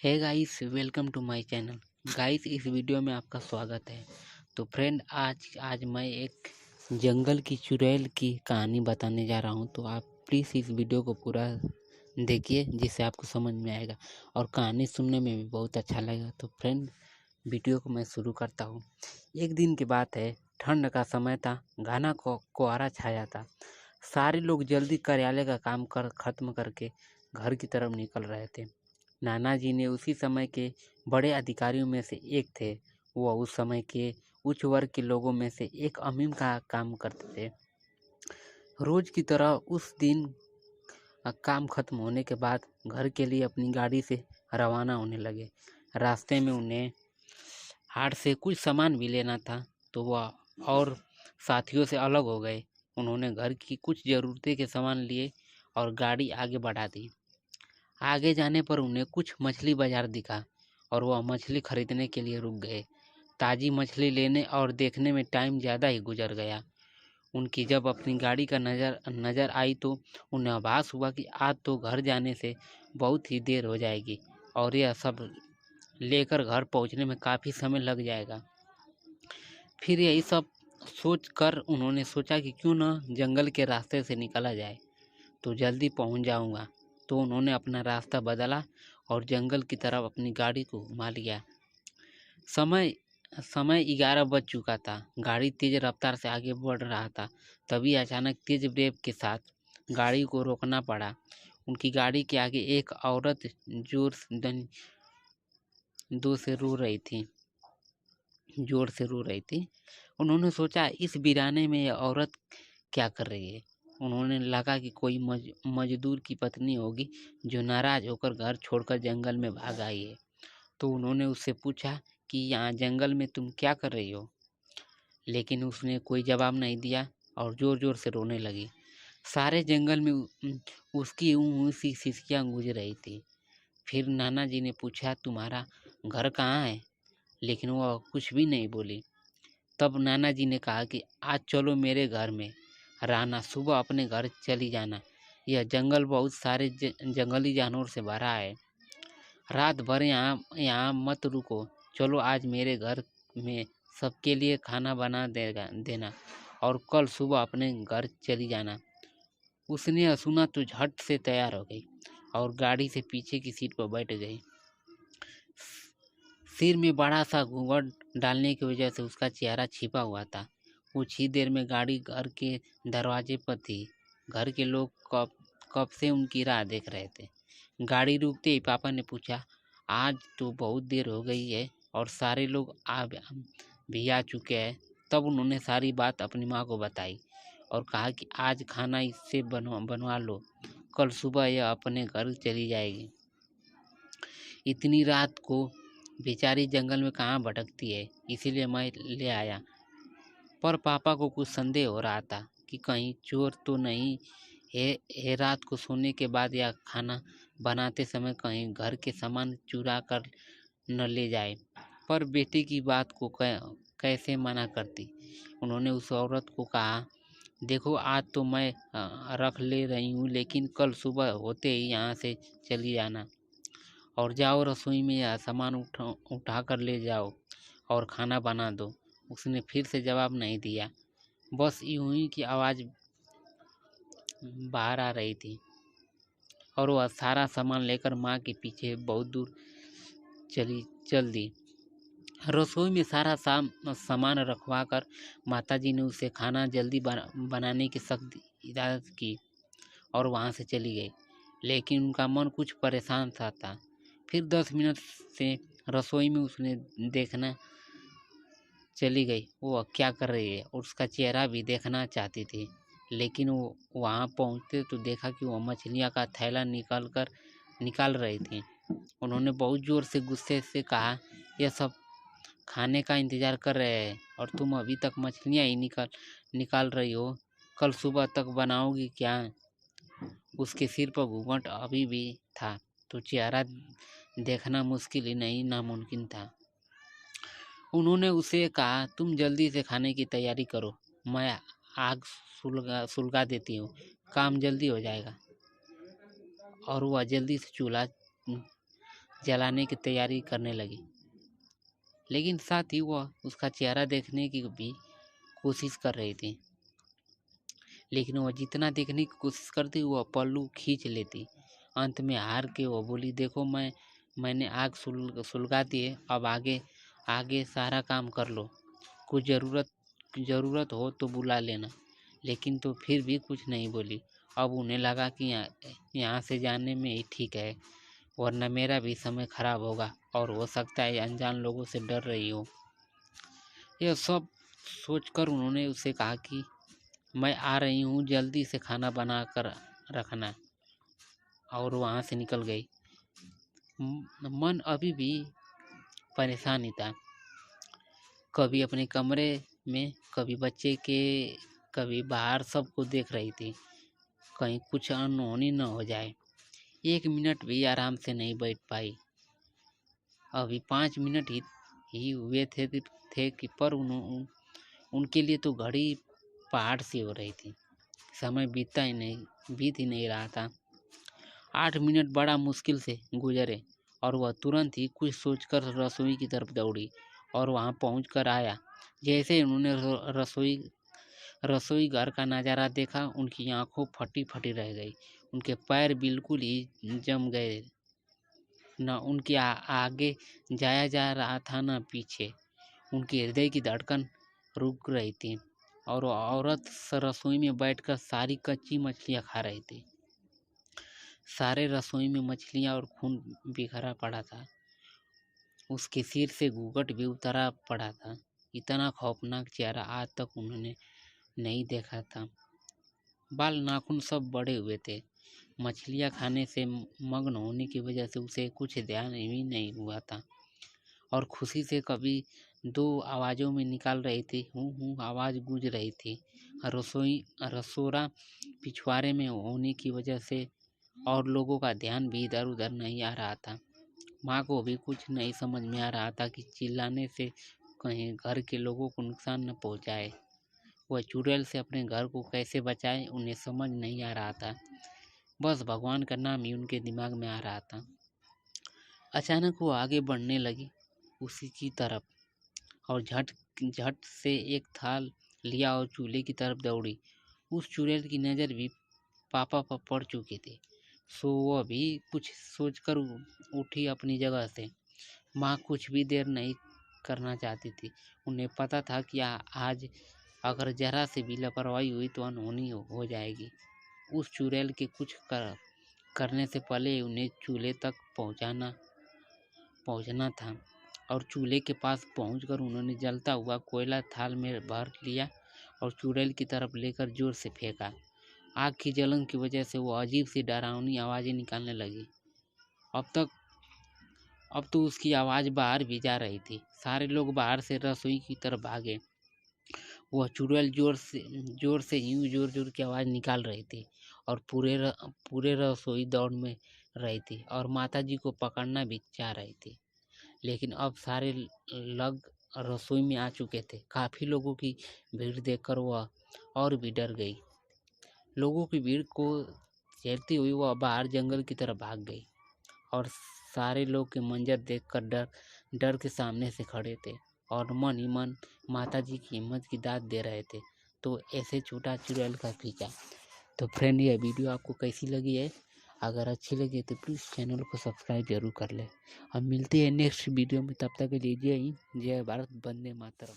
Hey guys, welcome to my channel. Guys, इस video में आपका स्वागत है। तो फ्रेंड, आज मैं एक जंगल की चुड़ैल की कहानी बताने जा रहा हूं। तो आप प्लीज़ इस वीडियो को पूरा देखिए, जिससे आपको समझ में आएगा और कहानी सुनने में भी बहुत अच्छा लगेगा। तो फ्रेंड, वीडियो को मैं शुरू करता हूँ। एक दिन की बात है, ठंड का समय था, घना कोहरा छाया था। सारे लोग जल्दी कार्यालय का काम खत्म करके घर की तरफ निकल रहे थे। नाना जी ने उसी समय के बड़े अधिकारियों में से एक थे। वह उस समय के उच्च वर्ग के लोगों में से एक अमीन का काम करते थे। रोज की तरह उस दिन काम खत्म होने के बाद घर के लिए अपनी गाड़ी से रवाना होने लगे। रास्ते में उन्हें हाट से कुछ सामान भी लेना था, तो वह और साथियों से अलग हो गए। उन्होंने घर की कुछ ज़रूरतें के सामान लिए और गाड़ी आगे बढ़ा दी। आगे जाने पर उन्हें कुछ मछली बाजार दिखा और वह मछली खरीदने के लिए रुक गए। ताज़ी मछली लेने और देखने में टाइम ज़्यादा ही गुजर गया। उनकी जब अपनी गाड़ी का नज़र आई तो उन्हें आभास हुआ कि आज तो घर जाने से बहुत ही देर हो जाएगी और यह सब लेकर घर पहुंचने में काफ़ी समय लग जाएगा। फिर यही सब सोच कर उन्होंने सोचा कि क्यों न जंगल के रास्ते से निकला जाए, तो जल्दी पहुंच जाऊंगा। तो उन्होंने अपना रास्ता बदला और जंगल की तरफ अपनी गाड़ी को घुमा लिया। समय समय 11 बज चुका था। गाड़ी तेज रफ्तार से आगे बढ़ रहा था। तभी अचानक तेज ब्रेक के साथ गाड़ी को रोकना पड़ा। उनकी गाड़ी के आगे एक औरत जोर से दो से रो रही थी जोर से रो रही थी। उन्होंने सोचा, इस वीराने में यह औरत क्या कर रही है। उन्होंने लगा कि कोई मजदूर की पत्नी होगी जो नाराज होकर घर छोड़कर जंगल में भाग आई है। तो उन्होंने उससे पूछा कि यहाँ जंगल में तुम क्या कर रही हो, लेकिन उसने कोई जवाब नहीं दिया और जोर जोर से रोने लगी। सारे जंगल में उसकी ऊँची सिसकियाँ गूंज रही थी। फिर नाना जी ने पूछा, तुम्हारा घर कहाँ है, लेकिन वह कुछ भी नहीं बोली। तब नाना जी ने कहा कि आज चलो मेरे घर में रहना, सुबह अपने घर चली जाना। यह जंगल बहुत सारे जंगली जानवर से भरा है। रात भर यहाँ मत रुको। चलो आज मेरे घर में सबके लिए खाना बना देना और कल सुबह अपने घर चली जाना। उसने यह सुना तो झट से तैयार हो गई और गाड़ी से पीछे की सीट पर बैठ गई। सिर में बड़ा सा घूंघट डालने की वजह से उसका चेहरा छिपा हुआ था। कुछ ही देर में गाड़ी घर के दरवाजे पर थी। घर के लोग कब कब से उनकी राह देख रहे थे। गाड़ी रुकते ही पापा ने पूछा, आज तो बहुत देर हो गई है और सारे लोग भी आ चुके हैं। तब उन्होंने सारी बात अपनी माँ को बताई और कहा कि आज खाना इससे बनवा लो, कल सुबह यह अपने घर चली जाएगी। इतनी रात को बेचारी जंगल में कहाँ भटकती है, इसीलिए मैं ले आया। पर पापा को कुछ संदेह हो रहा था कि कहीं चोर तो नहीं है रात को सोने के बाद या खाना बनाते समय कहीं घर के सामान चुरा कर न ले जाए। पर बेटे की बात को कैसे मना करती। उन्होंने उस औरत को कहा, देखो आज तो मैं रख ले रही हूँ, लेकिन कल सुबह होते ही यहाँ से चली जाना और जाओ रसोई में या सामान उठा कर ले जाओ और खाना बना दो। उसने फिर से जवाब नहीं दिया। बस यूं ही की आवाज़ बाहर आ रही थी और वह सारा सामान लेकर माँ के पीछे बहुत दूर चल दी। रसोई में सारा सामान रखवा कर माताजी ने उसे खाना जल्दी बनाने की सख्त हिदायत की और वहाँ से चली गई। लेकिन उनका मन कुछ परेशान सा था। फिर 10 मिनट से रसोई में उसने देखना चली गई वो क्या कर रही है और उसका चेहरा भी देखना चाहती थी। लेकिन वो वहाँ पहुँचते तो देखा कि वो मछलियाँ का थैला निकाल रही थी। उन्होंने बहुत ज़ोर से गुस्से से कहा, यह सब खाने का इंतज़ार कर रहे हैं और तुम अभी तक मछलियाँ ही निकाल रही हो, कल सुबह तक बनाओगी क्या। उसके सिर पर घूंघट अभी भी था, तो चेहरा देखना मुश्किल ही नहीं नामुमकिन था। उन्होंने उसे कहा, तुम जल्दी से खाने की तैयारी करो, मैं आग सुलगा देती हूँ, काम जल्दी हो जाएगा। और वह जल्दी से चूल्हा जलाने की तैयारी करने लगी, लेकिन साथ ही वह उसका चेहरा देखने की भी कोशिश कर रही थी। लेकिन वह जितना देखने की कोशिश करती वह पल्लू खींच लेती। अंत में हार के वह बोली, देखो मैंने आग सुलगा दी है, अब आगे आगे सारा काम कर लो, कुछ ज़रूरत हो तो बुला लेना। लेकिन तो फिर भी कुछ नहीं बोली। अब उन्हें लगा कि यहाँ से जाने में ही ठीक है, वरना मेरा भी समय खराब होगा और हो सकता है अनजान लोगों से डर रही हो। यह सब सोचकर उन्होंने उससे कहा कि मैं आ रही हूँ, जल्दी से खाना बना कर रखना, और वहाँ से निकल गई। मन अभी भी परेशान ही था। कभी अपने कमरे में, कभी बच्चे के, कभी बाहर सबको देख रही थी, कहीं कुछ अनहोनी न हो जाए। 1 मिनट भी आराम से नहीं बैठ पाई। अभी 5 मिनट ही हुए थे कि पर उनके लिए तो घड़ी पहाड़ सी हो रही थी। समय बीत ही नहीं रहा था। 8 मिनट बड़ा मुश्किल से गुजरे और वह तुरंत ही कुछ सोचकर रसोई की तरफ दौड़ी और वहां पहुंचकर आया। जैसे ही उन्होंने रसोई घर का नज़ारा देखा, उनकी आंखों फटी फटी रह गई। उनके पैर बिल्कुल ही जम गए, न उनके आगे जाया जा रहा था न पीछे। उनके हृदय की धड़कन रुक रही थी और वो औरत रसोई में बैठकर सारी कच्ची मछलियां खा रही थी। सारे रसोई में मछलियां और खून बिखरा पड़ा था। उसके सिर से घूंघट भी उतारा पड़ा था। इतना खौफनाक चेहरा आज तक उन्होंने नहीं देखा था। बाल नाखून सब बड़े हुए थे। मछलियां खाने से मग्न होने की वजह से उसे कुछ ध्यान भी नहीं हुआ था और खुशी से कभी 2 आवाज़ों में निकाल रही थी। हूँ आवाज़ गूंज रही थी। रसोरा पिछवाड़े में होने की वजह से और लोगों का ध्यान भी इधर उधर नहीं आ रहा था। माँ को भी कुछ नहीं समझ में आ रहा था कि चिल्लाने से कहीं घर के लोगों को नुकसान न पहुँचाए। वह चुड़ैल से अपने घर को कैसे बचाए, उन्हें समझ नहीं आ रहा था। बस भगवान का नाम ही उनके दिमाग में आ रहा था। अचानक वो आगे बढ़ने लगी उसी की तरफ और झट से एक थाल लिया और चूल्हे की तरफ दौड़ी। उस चुड़ैल की नज़र भी पापा पर पड़ चुकी थी, सो वह भी कुछ सोचकर उठी अपनी जगह से। माँ कुछ भी देर नहीं करना चाहती थी। उन्हें पता था कि आज अगर जरा से भी लापरवाही हुई तो अनहोनी हो जाएगी। उस चुड़ैल के कुछ करने से पहले उन्हें चूल्हे तक पहुंचना था और चूल्हे के पास पहुंचकर उन्होंने जलता हुआ कोयला थाल में भर लिया और चुड़ैल की तरफ लेकर जोर से फेंका। आग की जलन की वजह से वो अजीब सी डरावनी आवाज़ें निकालने लगी। अब तो उसकी आवाज़ बाहर भी जा रही थी। सारे लोग बाहर से रसोई की तरफ भागे। वह चुड़ैल जोर से यूं जोर की आवाज़ निकाल रही थी और पूरे रसोई दौड़ में रही थी और माताजी को पकड़ना भी चाह रही थी। लेकिन अब सारे लग रसोई में आ चुके थे। काफ़ी लोगों की भीड़ देखकर वह और भी डर गई। लोगों की भीड़ को झेलती हुई वह बाहर जंगल की तरफ भाग गई और सारे लोग के मंजर देखकर डर के सामने से खड़े थे और मन ही मन माताजी की हिम्मत की दाद दे रहे थे। तो ऐसे छोटा चुड़ैल का पीछा। तो फ्रेंड, यह वीडियो आपको कैसी लगी है? अगर अच्छी लगी तो प्लीज़ चैनल को सब्सक्राइब जरूर कर ले। अब मिलते हैं नेक्स्ट वीडियो में, तब तक के लिए जय हिंद, जय भारत, वंदे मातरम।